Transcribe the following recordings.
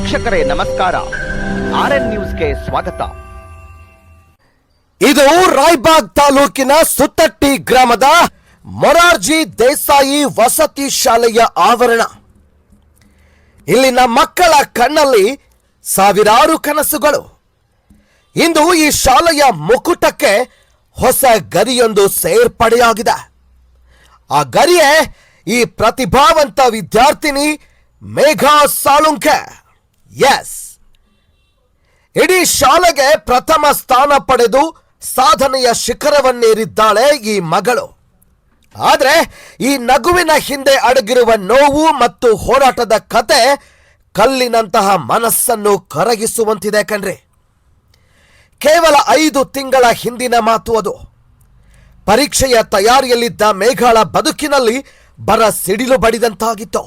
ವೀಕ್ಷಕರೇ ನಮಸ್ಕಾರ. RN ನ್ಯೂಸ್ಗೆ ಸ್ವಾಗತ. ಇದು ರಾಯಬಾಗ್ ತಾಲೂಕಿನ ಸುತ್ತಟ್ಟಿ ಗ್ರಾಮದ ಮೊರಾರ್ಜಿ ದೇಸಾಯಿ ವಸತಿ ಶಾಲೆಯ ಆವರಣ. ಇಲ್ಲಿನ ಮಕ್ಕಳ ಕಣ್ಣಲ್ಲಿ ಸಾವಿರಾರು ಕನಸುಗಳು. ಇಂದು ಈ ಶಾಲೆಯ ಮುಕುಟಕ್ಕೆ ಹೊಸ ಗರಿಯೊಂದು ಸೇರ್ಪಡೆಯಾಗಿದೆ. ಆ ಗರಿಯೇ ಈ ಪ್ರತಿಭಾವಂತ ವಿದ್ಯಾರ್ಥಿನಿ ಮೇಘಾ ಸಾಳುಂಕೆ. ಎಸ್, ಇಡೀ ಶಾಲೆಗೆ ಪ್ರಥಮ ಸ್ಥಾನ ಪಡೆದು ಸಾಧನೆಯ ಶಿಖರವನ್ನೇರಿದ್ದಾಳೆ ಈ ಮಗಳು. ಆದರೆ ಈ ನಗುವಿನ ಹಿಂದೆ ಅಡಗಿರುವ ನೋವು ಮತ್ತು ಹೋರಾಟದ ಕತೆ ಕಲ್ಲಿನಂತಹ ಮನಸ್ಸನ್ನು ಕರಗಿಸುವಂತಿದೆ ಕಣ್ರಿ. ಕೇವಲ 5 ತಿಂಗಳ ಹಿಂದಿನ ಮಾತು ಅದು. ಪರೀಕ್ಷೆಯ ತಯಾರಿಯಲ್ಲಿದ್ದ ಮೇಘಾಳ ಬದುಕಿನಲ್ಲಿ ಬರ ಸಿಡಿಲು ಬಡಿದಂತಾಗಿತ್ತು.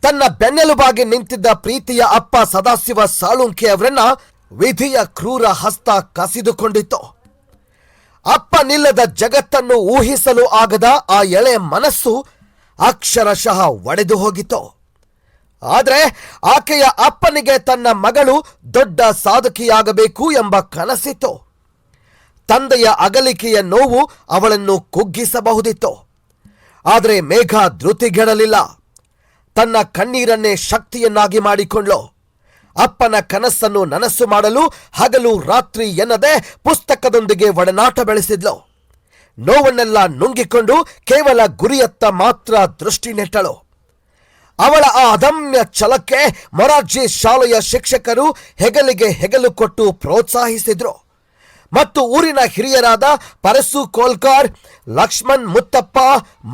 ತನ್ನ ಬೆನ್ನೆಲುಬಾಗಿ ನಿಂತಿದ್ದ ಪ್ರೀತಿಯ ಅಪ್ಪ ಸದಾಶಿವ ಸಾಳುಂಕೆ ಅವರನ್ನ ವಿಧಿಯ ಕ್ರೂರ ಹಸ್ತ ಕಸಿದುಕೊಂಡಿತ್ತು. ಅಪ್ಪ ನಿಲ್ಲದ ಜಗತ್ತನ್ನು ಊಹಿಸಲು ಆಗದ ಆ ಎಳೆ ಮನಸ್ಸು ಅಕ್ಷರಶಃ ಒಡೆದು ಹೋಗಿತ್ತು. ಆದರೆ ಆಕೆಯ ಅಪ್ಪನಿಗೆ ತನ್ನ ಮಗಳು ದೊಡ್ಡ ಸಾಧಕಿಯಾಗಬೇಕು ಎಂಬ ಕನಸಿತ್ತು. ತಂದೆಯ ಅಗಲಿಕೆಯ ನೋವು ಅವಳನ್ನು ಕುಗ್ಗಿಸಬಹುದಿತ್ತು. ಆದರೆ ಮೇಘಾ ಧೃತಿಗೆಡಲಿಲ್ಲ. ತನ್ನ ಕಣ್ಣೀರನ್ನೇ ಶಕ್ತಿಯನ್ನಾಗಿ ಮಾಡಿಕೊಂಡ್ಳು. ಅಪ್ಪನ ಕನಸನ್ನು ನನಸು ಮಾಡಲು ಹಗಲು ರಾತ್ರಿ ಎನ್ನದೆ ಪುಸ್ತಕದೊಂದಿಗೆ ಒಡನಾಟ ಬೆಳೆಸಿದ್ಲು. ನೋವನ್ನೆಲ್ಲ ನುಂಗಿಕೊಂಡು ಕೇವಲ ಗುರಿಯತ್ತ ಮಾತ್ರ ದೃಷ್ಟಿ ನೆಟ್ಟಳು. ಅವಳ ಆ ಅದಮ್ಯ ಛಲಕ್ಕೆ ಮೊರಾರ್ಜಿ ಶಾಲೆಯ ಶಿಕ್ಷಕರು ಹೆಗಲಿಗೆ ಹೆಗಲು ಕೊಟ್ಟು ಪ್ರೋತ್ಸಾಹಿಸಿದ್ರು. ಮತ್ತು ಊರಿನ ಹಿರಿಯರಾದ ಪರಸು ಕೋಲ್ಕಾರ್, ಲಕ್ಷ್ಮಣ್ ಮುತ್ತಪ್ಪ,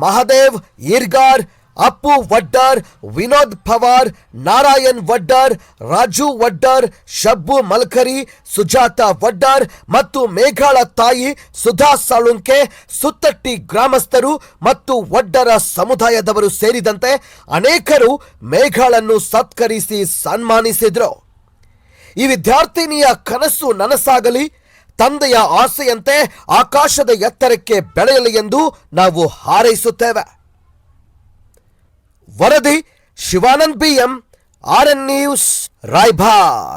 ಮಹದೇವ್ ಈರ್ಗಾರ್, ಅಪ್ಪು ವಡ್ಡರ್, ವಿನೋದ್ ಪವಾರ್, ನಾರಾಯಣ್ ವಡ್ಡರ್, ರಾಜು ವಡ್ಡರ್, ಶಬ್ಬು ಮಲ್ಕರಿ, ಸುಜಾತ ವಡ್ಡರ್ ಮತ್ತು ಮೇಘಾಳ ತಾಯಿ ಸುಧಾ ಸಾಳುಂಕೆ, ಸುತ್ತಟ್ಟಿ ಗ್ರಾಮಸ್ಥರು ಮತ್ತು ವಡ್ಡರ ಸಮುದಾಯದವರು ಸೇರಿದಂತೆ ಅನೇಕರು ಮೇಘಾಳನ್ನು ಸತ್ಕರಿಸಿ ಸನ್ಮಾನಿಸಿದ್ರು. ಈ ವಿದ್ಯಾರ್ಥಿನಿಯ ಕನಸು ನನಸಾಗಲಿ, ತಂದೆಯ ಆಸೆಯಂತೆ ಆಕಾಶದ ಎತ್ತರಕ್ಕೆ ಬೆಳೆಯಲಿ ಎಂದು ನಾವು ಹಾರೈಸುತ್ತೇವೆ. ವರದಿ Shivanand BM, RN news, Raibag.